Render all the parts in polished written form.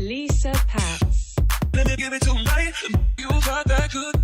Lisa Patz. Let me give it tonight. You got that good,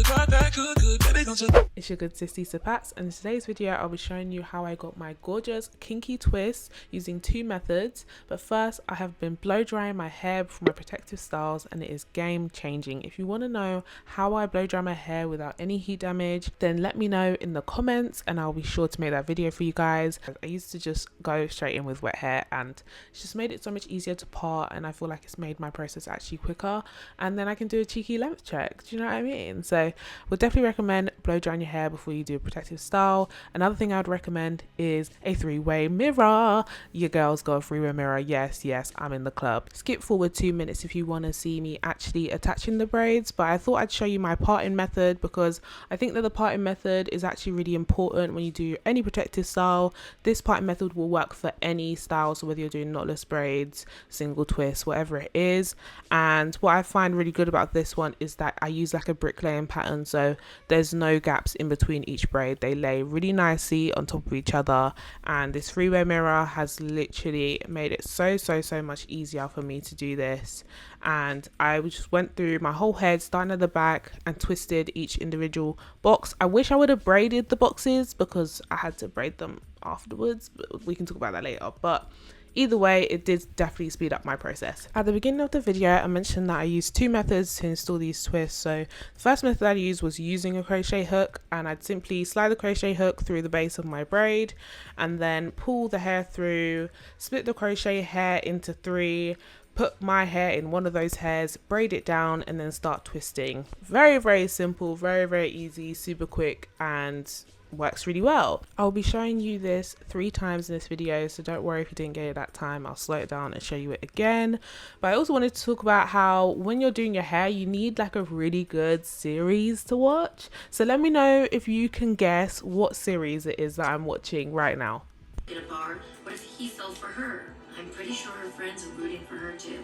got that good, baby, don't you? It's your good sis Lisa Patz, and in today's video I'll be showing you how I got my gorgeous kinky twists using two methods. But first, I have been blow drying my hair for my protective styles, and it is game changing. If you want to know how I blow dry my hair without any heat damage, then let me know in the comments and I'll be sure to make that video for you guys. I used to just go straight in with wet hair and it's just made it so much easier to part, and I feel like it's made my process actually quicker, and then I can do a cheeky length check. Do you know what I mean? So would definitely recommend blow drying your hair before you do a protective style. Another thing I would recommend is a three-way mirror. Your girl's got a three-way mirror. Yes, I'm in the club. Skip forward 2 minutes if you want to see me actually attaching the braids, but I thought I'd show you my parting method because I think that the parting method is actually really important when you do any protective style. This parting method will work for any style, so whether you're doing knotless braids, single twist, whatever it is. And what I find really good about this one is that I use like a bricklaying pattern, so there's no gaps in between each braid. They lay really nicely on top of each other, and this three-way mirror has literally made it so much easier for me to do this. And I just went through my whole head starting at the back and twisted each individual box. I wish I would have braided the boxes because I had to braid them afterwards, but we can talk about that later. But either way, it did definitely speed up my process. At the beginning of the video, I mentioned that I used two methods to install these twists. So the first method I used was using a crochet hook, and I'd simply slide the crochet hook through the base of my braid and then pull the hair through, split the crochet hair into three, put my hair in one of those hairs, braid it down, and then start twisting. Very simple, very easy, super quick, and works really well. I'll be showing you this 3 times in this video, so don't worry if you didn't get it that time. I'll slow it down and show you it again. But I also wanted to talk about how when you're doing your hair, you need like a really good series to watch. So let me know if you can guess what series it is that I'm watching right now. In a bar, what if he fell for her? I'm pretty sure her friends are rooting for her too.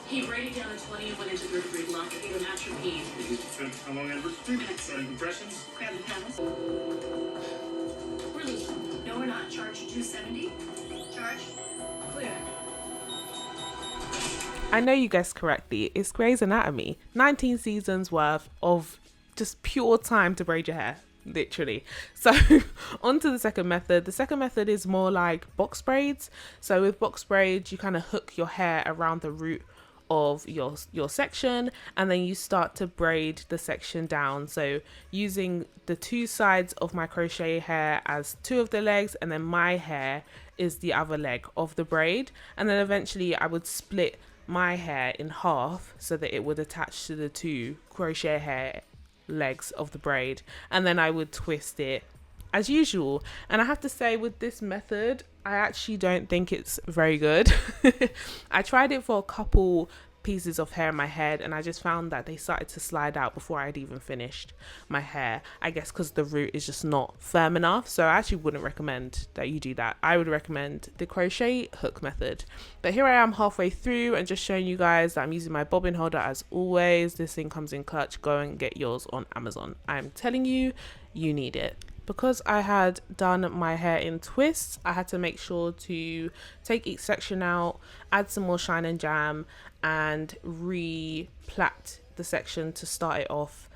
He braided down to 20 and went into third grade lock at the natural pain. How long ever? 3 minutes. Starting compressions. Grab the panels. We're losing. No, we're not. Charge 270. Charge. Clear. I know you guessed correctly. It's Grey's Anatomy. 19 seasons worth of just pure time to braid your hair. Literally. So on to the second method. The second method is more like box braids. So with box braids, you kind of hook your hair around the root of your section, and then you start to braid the section down. So using the two sides of my crochet hair as two of the legs, and then my hair is the other leg of the braid, and then eventually I would split my hair in half so that it would attach to the two crochet hair legs of the braid, and then I would twist it as usual. And I have to say, with this method, I actually don't think it's very good. I tried it for a couple pieces of hair in my head, and I just found that they started to slide out before I'd even finished my hair. I guess because the root is just not firm enough. So I actually wouldn't recommend that you do that. I would recommend the crochet hook method. But here I am halfway through and just showing you guys that I'm using my bobbin holder as always. This thing comes in clutch. Go and get yours on Amazon. I'm telling you, you need it. Because I had done my hair in twists, I had to make sure to take each section out, add some more shine and jam, and re-plait the section to start it off,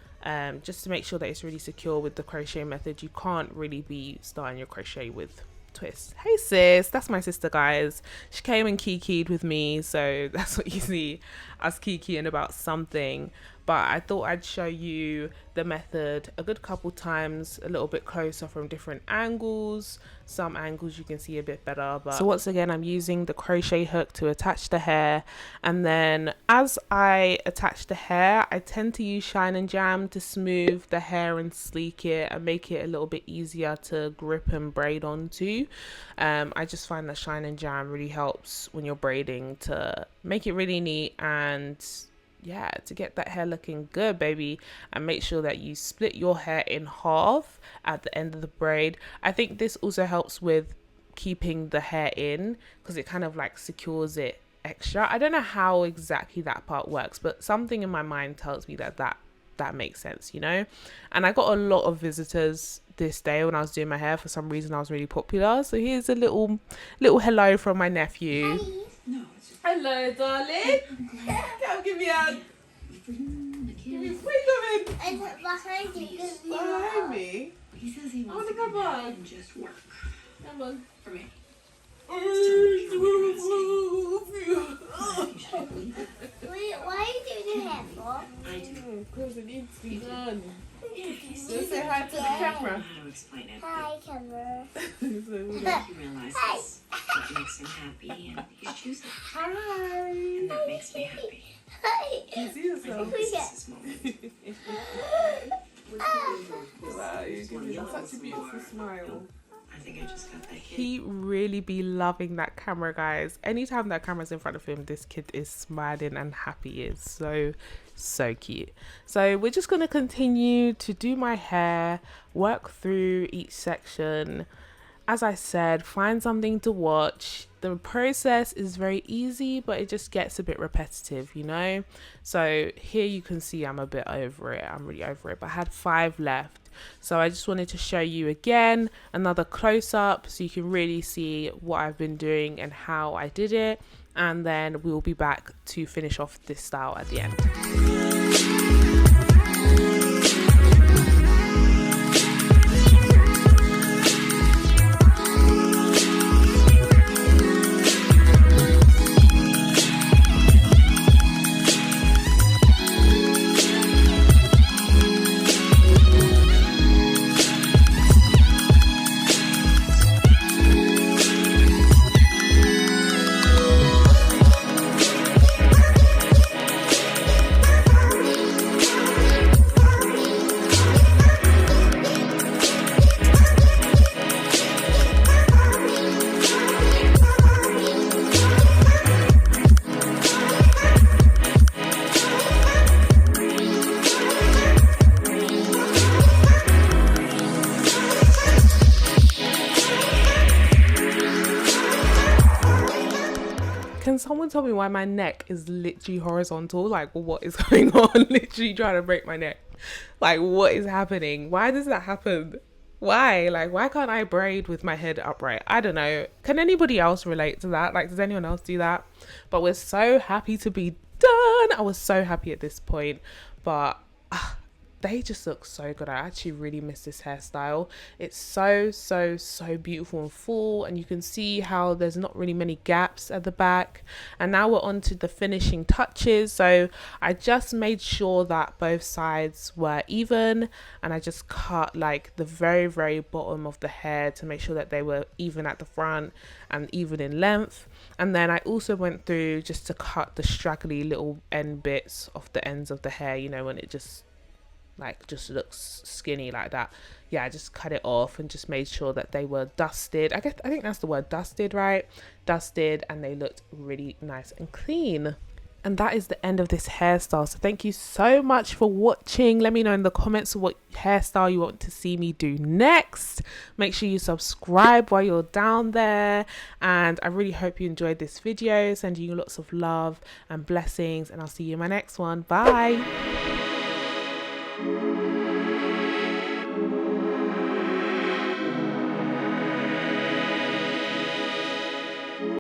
just to make sure that it's really secure. With the crochet method, you can't really be starting your crochet with twists. Hey sis, that's my sister, guys. She came and kikied with me, so that's what you see, us kikiing about something. But I thought I'd show you the method a good couple times, a little bit closer from different angles. Some angles you can see a bit better. But so once again, I'm using the crochet hook to attach the hair, and then as I attach the hair, I tend to use shine and jam to smooth the hair and sleek it and make it a little bit easier to grip and braid onto. I just find that shine and jam really helps when you're braiding to make it really neat, and yeah, to get that hair looking good, baby. And make sure that you split your hair in half at the end of the braid. I think this also helps with keeping the hair in because it kind of like secures it extra. I don't know how exactly that part works, but something in my mind tells me that that makes sense, you know. And I got a lot of visitors this day when I was doing my hair. For some reason I was really popular, so here's a little hello from my nephew. No, I Hello, darling. Come give me a hug. Give me wait a minute. And behind you. Behind me. He says he I wants want to come on. and just work Come on. for me. Wait, why are you doing your hair for? I do. Because it needs to be done. Just So say hi to the camera. how to explain it. Hi, camera. He realizes what makes him happy and he's choosing. Hi. And that makes me happy. Hi. You see yourself? This is his moment. Wow, you give me such a beautiful smile. I think I just got that kid. He really be loving that camera, guys. Anytime that camera's in front of him, this kid is smiling and happy. It's so cute. So we're just going to continue to do my hair, work through each section. As I said, find something to watch. The process is very easy, but it just gets a bit repetitive, you know. So here you can see I'm a bit over it. I'm really over it, but I had 5 left. So I just wanted to show you again another close-up so you can really see what I've been doing and how I did it, and then we'll be back to finish off this style at the end. Can someone tell me why my neck is literally horizontal? Like, what is going on? Literally trying to break my neck. Like, what is happening? Why does that happen? Why? Like, why can't I braid with my head upright? I don't know. Can anybody else relate to that? Like, does anyone else do that? But we're so happy to be done. I was so happy at this point. But they just look so good. I actually really miss this hairstyle. It's so beautiful and full, and you can see how there's not really many gaps at the back. And now we're on to the finishing touches. So I just made sure that both sides were even, and I just cut like the very bottom of the hair to make sure that they were even at the front and even in length. And then I also went through just to cut the straggly little end bits off the ends of the hair, you know, when it just looks skinny like that. Yeah, I just cut it off and just made sure that they were dusted. I think that's the word, dusted, right? Dusted, and they looked really nice and clean. And that is the end of this hairstyle. So thank you so much for watching. Let me know in the comments what hairstyle you want to see me do next. Make sure you subscribe while you're down there. And I really hope you enjoyed this video. Sending you lots of love and blessings, and I'll see you in my next one. Bye.